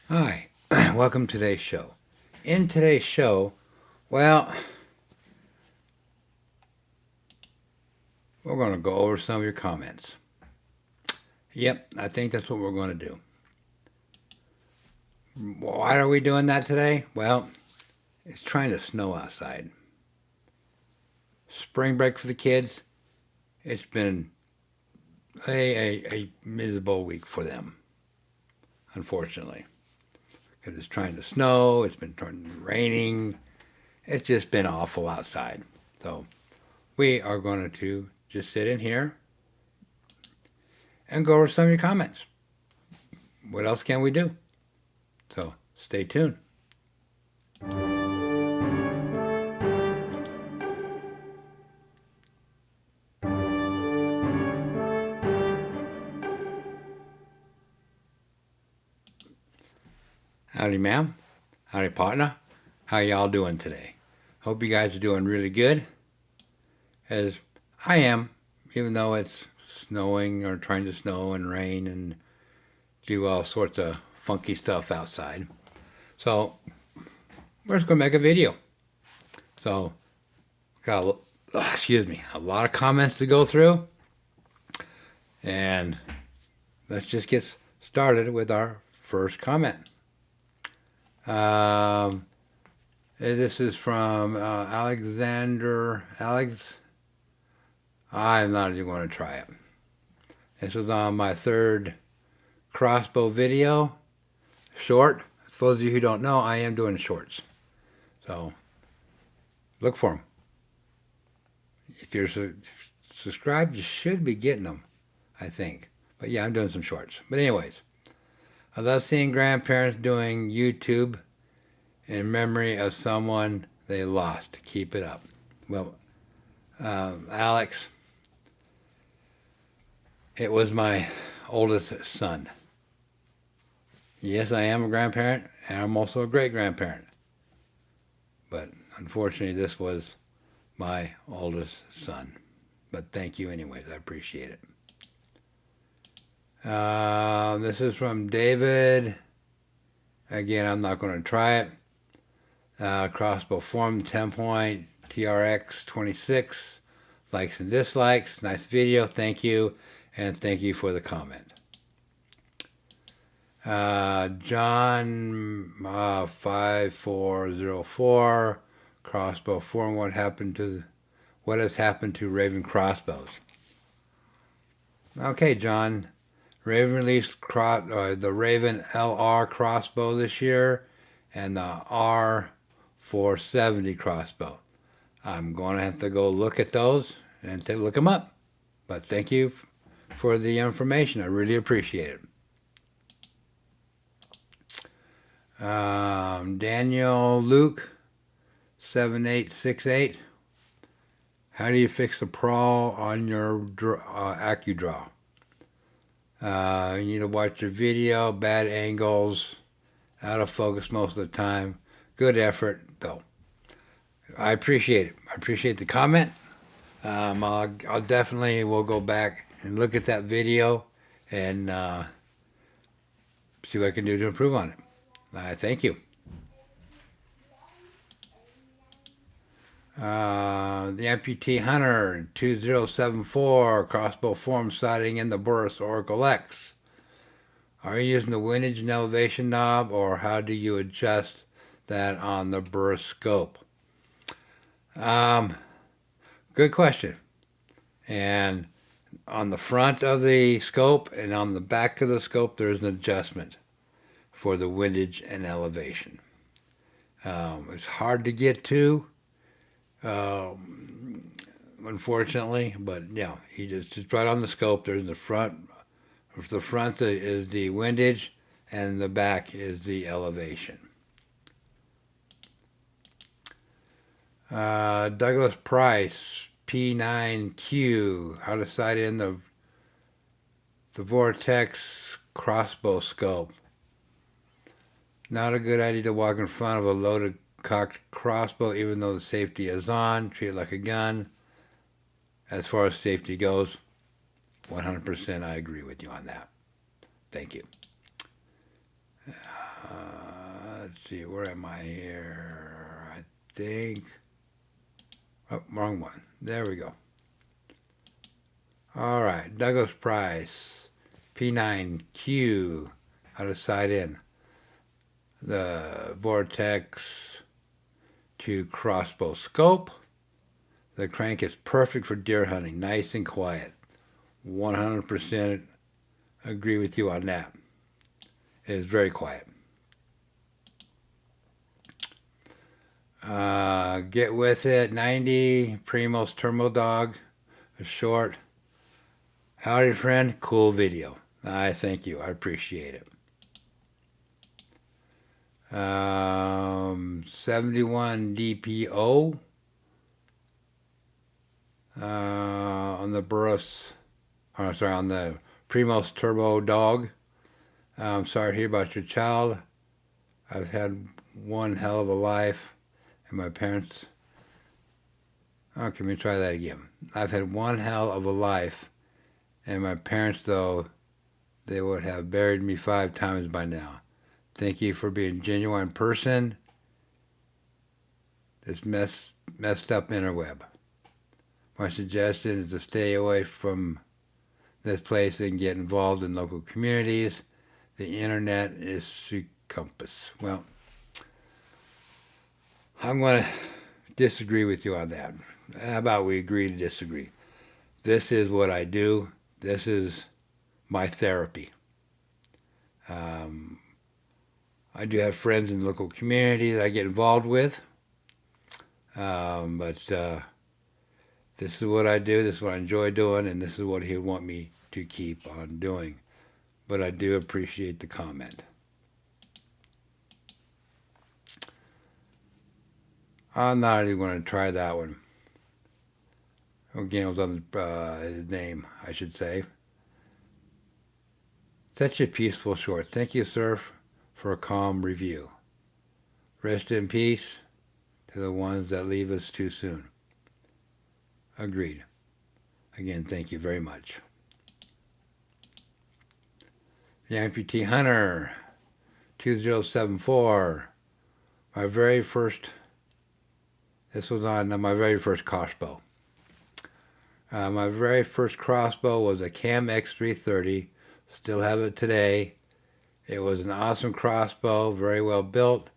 Hi, welcome to today's show. In today's show, well, we're going to go over some of your comments. Yep, I think that's what we're going to do. Why are we doing that today? Well, it's trying to snow outside. Spring break for the kids, it's been a miserable week for them, unfortunately. Because it's trying to snow, it's been raining, it's just been awful outside. So we are going to just sit in here and go over some of your comments. What else can we do? So stay tuned. Howdy, ma'am. Howdy, partner. How y'all doing today? Hope you guys are doing really good, as I am, even though it's snowing or trying to snow and rain and do all sorts of funky stuff outside. So we're just gonna make a video. So got a lot of comments to go through, and let's just get started with our first comment. This is from Alexander. I'm not even going to try it. This was on my third Crossbow video. Short. For those of you who don't know, I am doing shorts. So look for them. If you're subscribed, you should be getting them, I think. But yeah, I'm doing some shorts. But anyways, I love seeing grandparents doing YouTube in memory of someone they lost. Keep it up. Well, Alex, it was my oldest son. Yes, I am a grandparent, and I'm also a great-grandparent. But unfortunately, this was my oldest son. But thank you anyways. I appreciate it. This is from David. Again, I'm not going to try it. Crossbow Form 10-point TRX 26. Likes and dislikes. Nice video. Thank you. And thank you for the comment. John 5404. Crossbow Form. What has happened to Raven crossbows? Okay, John. Raven released the Raven LR crossbow this year and the R470 crossbow. I'm going to have to go look at those and look them up. But thank you for the information. I really appreciate it. Daniel Luke 7868. How do you fix the prawl on your AccuDraw? You need to watch your video. Bad angles, out of focus most of the time. Good effort, though. I appreciate it. I appreciate the comment. I'll definitely will go back and look at that video and see what I can do to improve on it. Thank you. The Amputee Hunter 2074 crossbow form sighting in the Burris Oracle X. Are you using the windage and elevation knob, or how do you adjust that on the Burris scope? Good question. And on the front of the scope and on the back of the scope, there's an adjustment for the windage and elevation. It's hard to get to, unfortunately, but yeah, it's right on the scope. There's the front. The front is the windage, and the back is the elevation. Douglas Price, P9Q, how to sight in the Vortex crossbow scope. Not a good idea to walk in front of a loaded cocked crossbow, even though the safety is on. Treat it like a gun. As far as safety goes, 100% I agree with you on that. Thank you. see, where am I here? I think, oh, wrong one. There we go. All right, Douglas Price, P9Q, how to sight in. The Vortex 2 Crossbow scope. The crank is perfect for deer hunting, nice and quiet. 100% agree with you on that. It is very quiet. Get with it, 90, Primos Turbo Dog, a short. Howdy friend, cool video. I thank you, I appreciate it. 71 DPO on the Burris, on the Primos Turbo Dog. I'm sorry to hear about your child. I've had one hell of a life, and my parents. Oh, can we try that again? I've had one hell of a life, and my parents, though, they would have buried me 5 times by now. Thank you for being a genuine person. This messed up interweb. My suggestion is to stay away from this place and get involved in local communities. The internet is the compass. Well, I'm going to disagree with you on that. How about we agree to disagree? This is what I do. This is my therapy. I do have friends in the local community that I get involved with. But this is what I do, this is what I enjoy doing, and this is what he would want me to keep on doing. But I do appreciate the comment. I'm not even going to try that one. Again, it was on his name, I should say. Such a peaceful short. Thank you, sir, for a calm review. Rest in peace to the ones that leave us too soon. Agreed. Again, thank you very much. The Amputee Hunter, 2074. My very first, this was on my very first crossbow. My very first crossbow was a Cam X330. Still have it today. It was an awesome crossbow, very well built,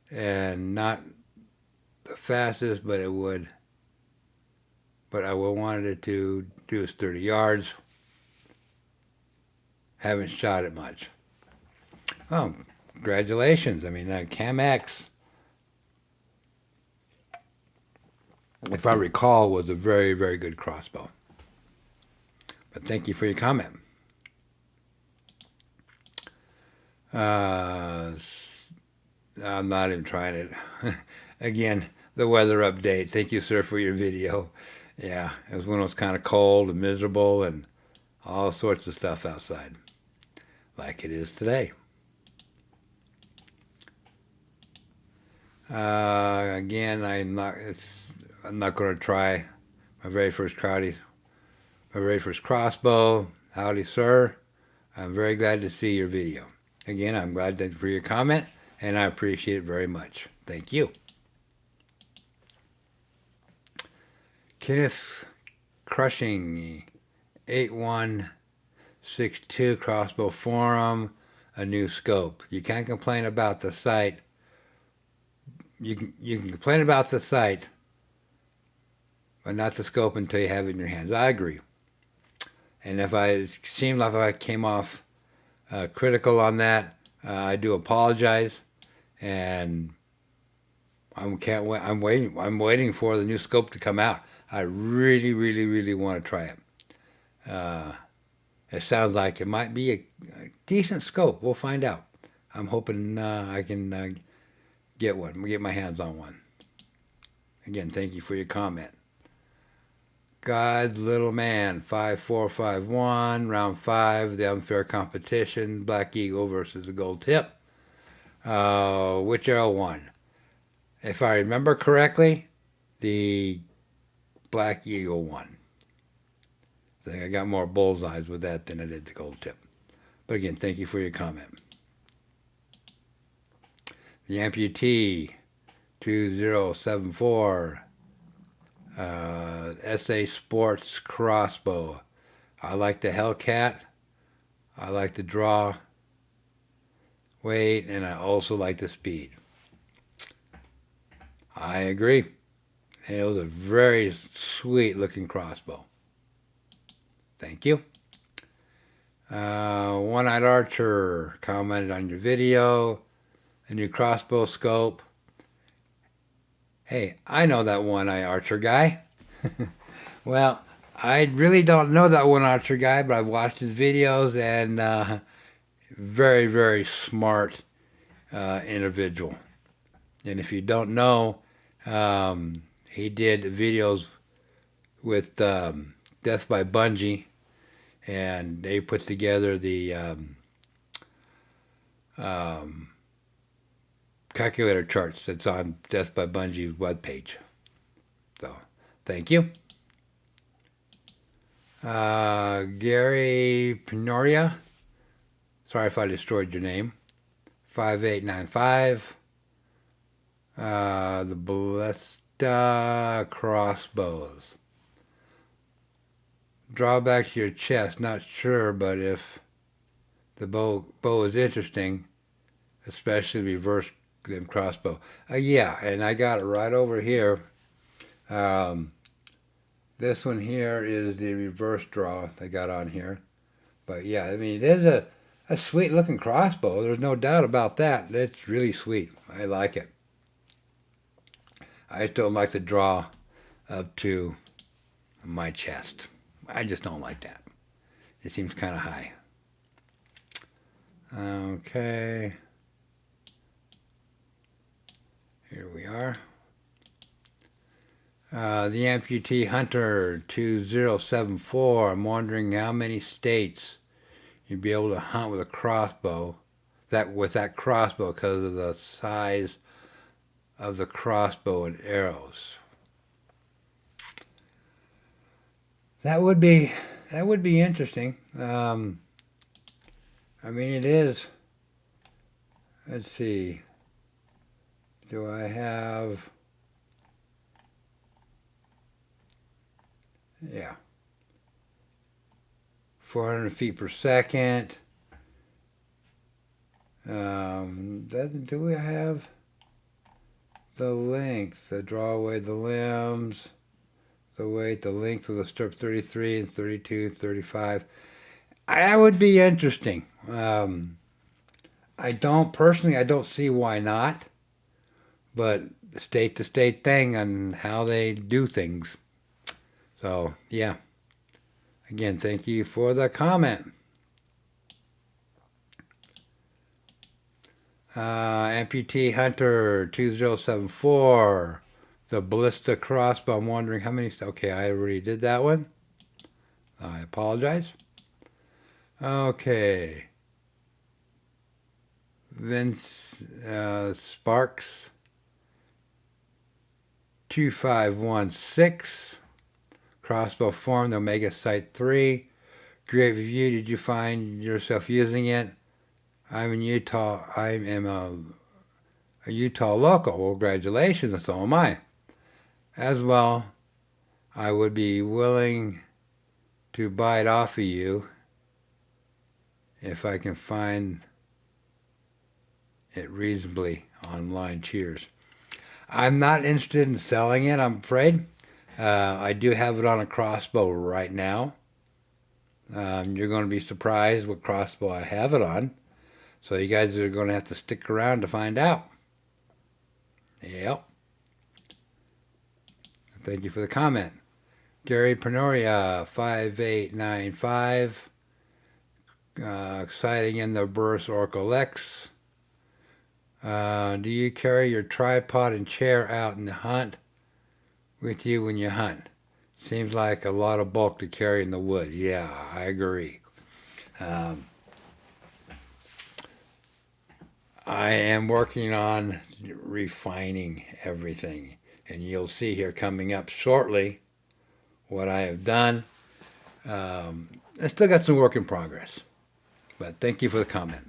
and not the fastest, but I wanted it to do its 30 yards. Haven't shot it much. Oh, congratulations. I mean, that Cam X, if I recall, was a very, very good crossbow. But thank you for your comment. I'm not even trying it. Again, the weather update. Thank you, sir, for your video. Yeah, it was when it was kind of cold and miserable and all sorts of stuff outside, like it is today. Again, I'm not going to try my very first crossbow. Howdy, sir. I'm very glad to see your video. Again, I'm glad for your comment, and I appreciate it very much. Thank you. Kenneth Crushing, 8162 Crossbow Forum, a new scope. You can't complain about the sight. You can complain about the sight, but not the scope until you have it in your hands. I agree. And if I seemed like I came off critical on that, I do apologize. And I'm waiting for the new scope to come out. I really, really, really want to try it. It sounds like it might be a decent scope. We'll find out. I'm hoping I can get my hands on one. Again, thank you for your comment. God's Little Man, 5451, round 5, the unfair competition, Black Eagle versus the Gold Tip. Which arrow won? If I remember correctly, the Black Eagle won. I think I got more bullseyes with that than I did the Gold Tip. But again, thank you for your comment. the Amputee 2074, SA Sports Crossbow. I like the Hellcat. I like the draw weight, and I also like the speed. I agree. And it was a very sweet looking crossbow. Thank you. One-Eyed Archer commented on your video. A new crossbow scope. Hey, I know that One-Eyed Archer guy. Well, I really don't know that One-Eyed Archer guy, but I've watched his videos, and very, very smart individual. And if you don't know, he did videos with Death by Bungie, and they put together the calculator charts that's on Death by Bungie's webpage. So, thank you. Gary Penoria, sorry if I destroyed your name. 5895. The Ballista crossbows. Drawback to your chest, not sure, but if the bow is interesting, especially reverse them crossbow. Yeah, and I got it right over here. This one here is the reverse draw I got on here. But yeah, I mean, there's a sweet looking crossbow. There's no doubt about that. It's really sweet. I like it. I just don't like the draw up to my chest. I just don't like that. It seems kind of high. Okay. Here we are. The Amputee Hunter 2074. I'm wondering how many states you'd be able to hunt with a crossbow. With that crossbow, because of the size of the crossbow and arrows. That would be interesting. I mean, it is. Let's see. Do I have? Yeah. 400 feet per second. Do we have the length, the draw away the limbs, the weight, the length of the strip, 33 and 32, 35. That would be interesting. I don't see why not, but state to state thing on how they do things. So, yeah. Again, thank you for the comment. Amputee Hunter 2074. The Ballista crossbow. I'm wondering how many. Okay, I already did that one. I apologize. Okay. Vince Sparks 2516. Crossbow form, the Omega Sight 3. Great review. Did you find yourself using it? I'm in Utah. I am a Utah local. Well, congratulations, and so am I. As well, I would be willing to buy it off of you if I can find it reasonably online. Cheers. I'm not interested in selling it, I'm afraid. I do have it on a crossbow right now. You're going to be surprised what crossbow I have it on. So you guys are going to have to stick around to find out. Yep. Thank you for the comment. Gary Penoria, 5895. Sighting in the Burris Oracle X. Do you carry your tripod and chair out in the hunt with you when you hunt? Seems like a lot of bulk to carry in the woods. Yeah, I agree. I am working on refining everything, and you'll see here coming up shortly what I have done. I still got some work in progress, but thank you for the comment.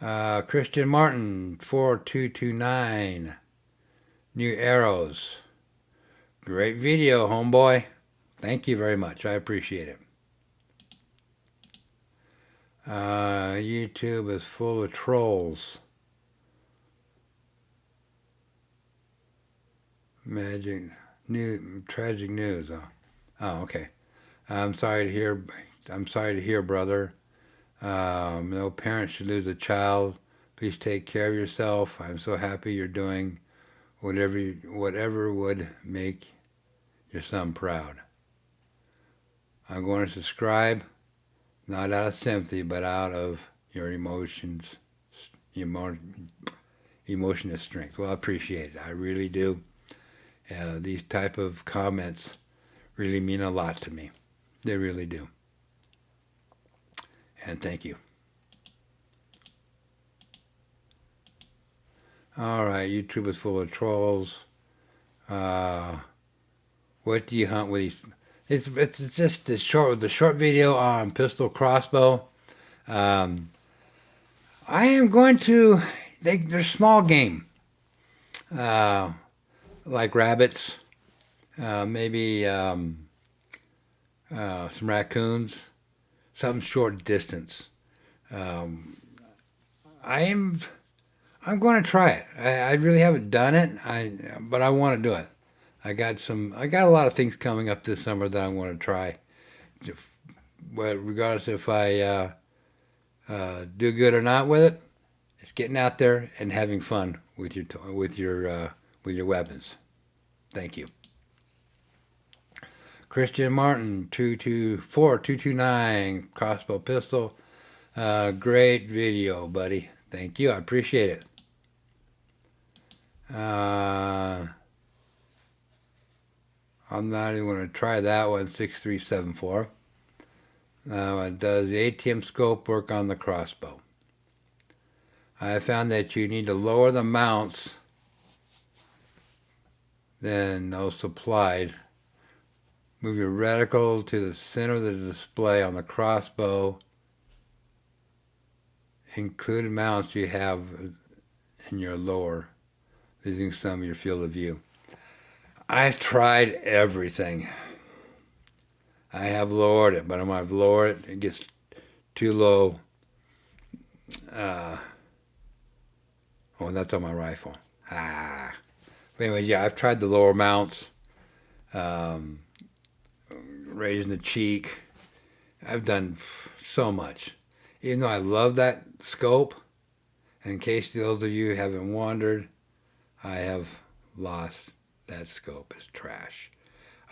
Christian Martin 4229. New arrows. Great video, homeboy. Thank you very much. I appreciate it. YouTube is full of trolls. Tragic news. Oh, okay. I'm sorry to hear, brother. No parent should lose a child. Please take care of yourself. I'm so happy you're doing whatever would make your son proud. I'm going to subscribe, not out of sympathy, but out of your emotions, emotion is strength. Well, I appreciate it. I really do. These type of comments really mean a lot to me. They really do. And thank you. All right, YouTube is full of trolls. What do you hunt with these? It's just the short video on pistol crossbow. I am going to. They're small game, like rabbits, maybe some raccoons, some short distance. I'm going to try it. I really haven't done it. But I want to do it. I got a lot of things coming up this summer that I want to try. But regardless if I do good or not with it, it's getting out there and having fun with your weapons. Thank you. Christian Martin 229 crossbow pistol. Great video, buddy. Thank you. I appreciate it. I'm not even going to try that one. 6374. Does the ATM scope work on the crossbow? I have found that you need to lower the mounts than those supplied. Move your reticle to the center of the display on the crossbow. Include mounts you have in your lower, using some of your field of view. I've tried everything. I have lowered it, but when I've lowered it, it gets too low. Oh, that's on my rifle. But anyway, yeah, I've tried the lower mounts, raising the cheek. I've done so much. Even though I love that scope, in case those of you haven't wondered, I have lost that scope. It's trash.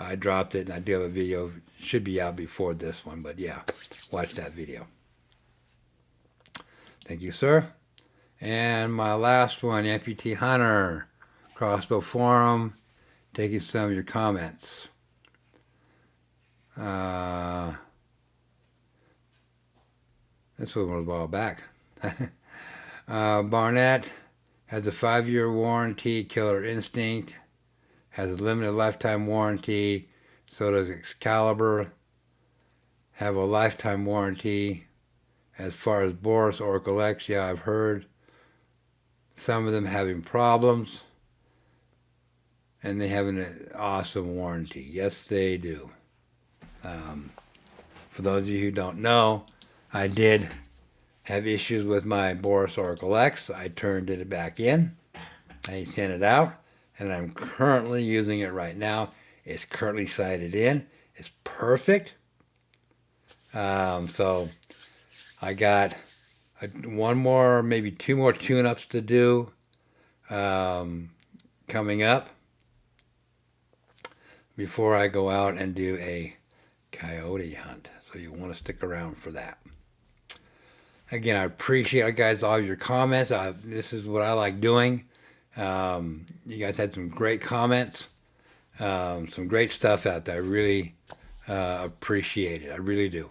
I dropped it, and I do have a video. Should be out before this one, but yeah, watch that video. Thank you, sir. And my last one, Amputee Hunter, Crossbow Forum, taking some of your comments. This one was a while back. Barnett has a 5-year warranty. Killer Instinct has a limited lifetime warranty. So does Excalibur. Have a lifetime warranty. As far as Boris Oracle X, yeah, I've heard some of them having problems, and they have an awesome warranty. Yes, they do. For those of you who don't know, I did have issues with my Boris Oracle X. I turned it back in. I sent it out, and I'm currently using it right now. It's currently sighted in. It's perfect. So I got one more, maybe 2 more tune-ups to do coming up before I go out and do a coyote hunt. So you want to stick around for that. Again, I appreciate, guys, all your comments. This is what I like doing. You guys had some great comments, some great stuff out there. I really appreciate it. I really do.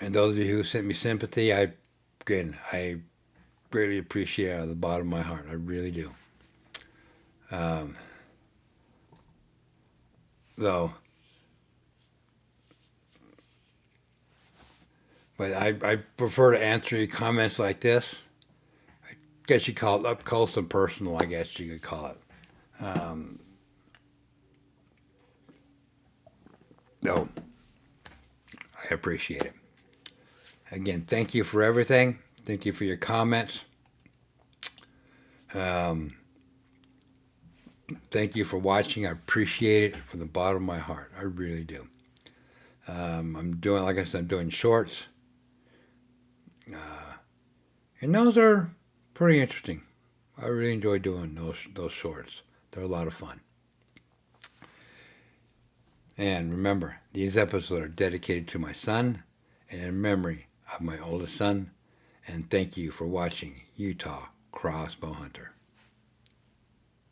And those of you who sent me sympathy, I greatly appreciate it out of the bottom of my heart. I really do. So But I prefer to answer your comments like this. I guess you call it up close and personal, I guess you could call it. No, I appreciate it. Again, thank you for everything. Thank you for your comments. Thank you for watching. I appreciate it from the bottom of my heart. I really do. I'm doing, like I said, I'm doing shorts. And those are pretty interesting. I really enjoy doing those shorts. They're a lot of fun. And remember, these episodes are dedicated to my son and in memory of my oldest son. And thank you for watching Utah Crossbow Hunter.